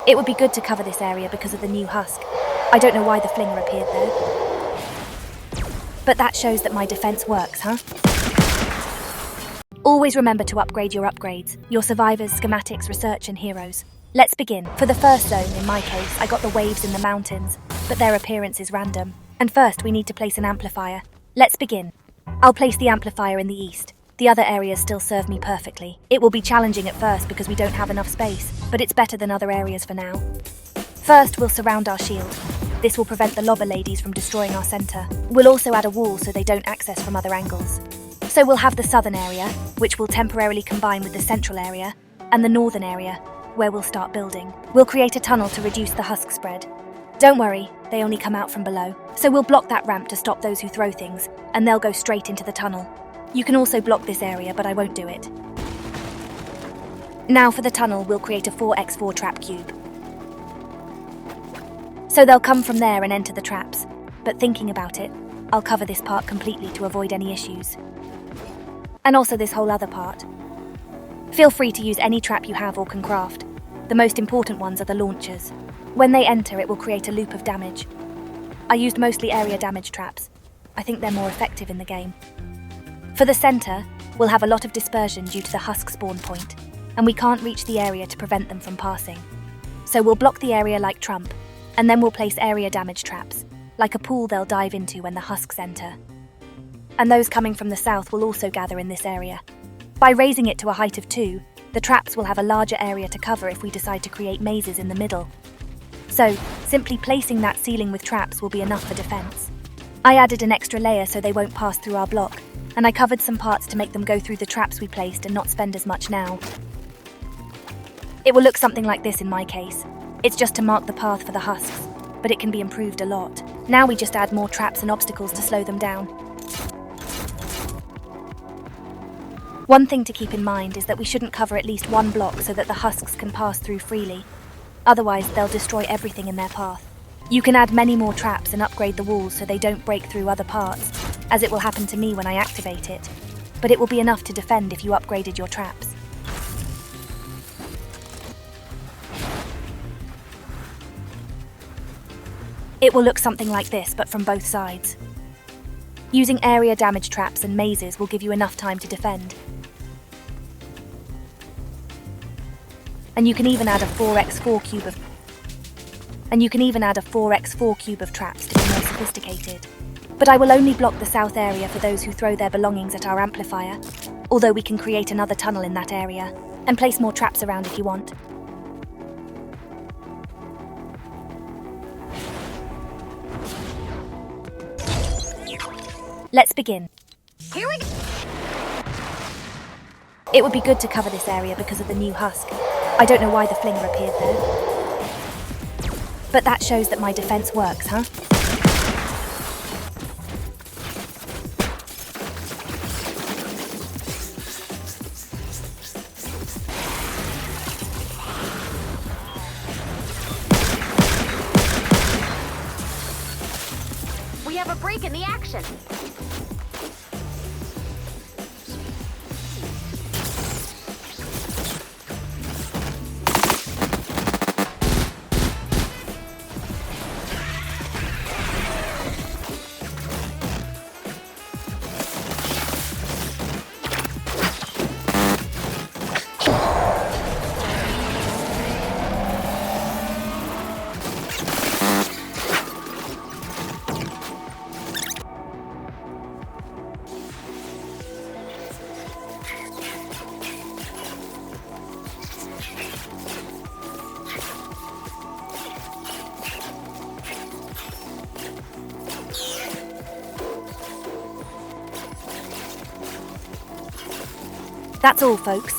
It would be good to cover this area because of the new husk. I don't know why the flinger appeared there. But that shows that my defense works, huh? Always remember to upgrade your upgrades, your survivors, schematics, research and heroes. Let's begin. For the first zone, in my case, I got the waves in the mountains, but their appearance is random. And first we need to place an amplifier. Let's begin. I'll place the amplifier in the east. The other areas still serve me perfectly. It will be challenging at first because we don't have enough space, but it's better than other areas for now. First, we'll surround our shield. This will prevent the lobber ladies from destroying our center. We'll also add a wall so they don't access from other angles. So we'll have the southern area, which will temporarily combine with the central area, and the northern area, where we'll start building. We'll create a tunnel to reduce the husk spread. Don't worry, they only come out from below. So we'll block that ramp to stop those who throw things, and they'll go straight into the tunnel. You can also block this area, but I won't do it. Now for the tunnel, we'll create a 4x4 trap cube. So they'll come from there and enter the traps. But thinking about it, I'll cover this part completely to avoid any issues. And also this whole other part. Feel free to use any trap you have or can craft. The most important ones are the launchers. When they enter, it will create a loop of damage. I used mostly area damage traps. I think they're more effective in the game. For the center, we'll have a lot of dispersion due to the husk spawn point, and we can't reach the area to prevent them from passing. So we'll block the area like Trump, and then we'll place area damage traps, like a pool they'll dive into when the husks enter. And those coming from the south will also gather in this area. By raising it to a height of 2, the traps will have a larger area to cover if we decide to create mazes in the middle. So, simply placing that ceiling with traps will be enough for defense. I added an extra layer so they won't pass through our block, and I covered some parts to make them go through the traps we placed and not spend as much now. It will look something like this in my case. It's just to mark the path for the husks, but it can be improved a lot. Now we just add more traps and obstacles to slow them down. One thing to keep in mind is that we shouldn't cover at least one block so that the husks can pass through freely. Otherwise, they'll destroy everything in their path. You can add many more traps and upgrade the walls so they don't break through other parts, as it will happen to me when I activate it. But it will be enough to defend if you upgraded your traps. It will look something like this, but from both sides. Using area damage traps and mazes will give you enough time to defend. And you can even add a 4x4 cube of traps to be more sophisticated. But I will only block the south area for those who throw their belongings at our amplifier, although we can create another tunnel in that area, and place more traps around if you want. Let's begin. Here we go! It would be good to cover this area because of the new husk. I don't know why the flinger appeared there. But that shows that my defense works, huh? We have a break in the action. That's all, folks.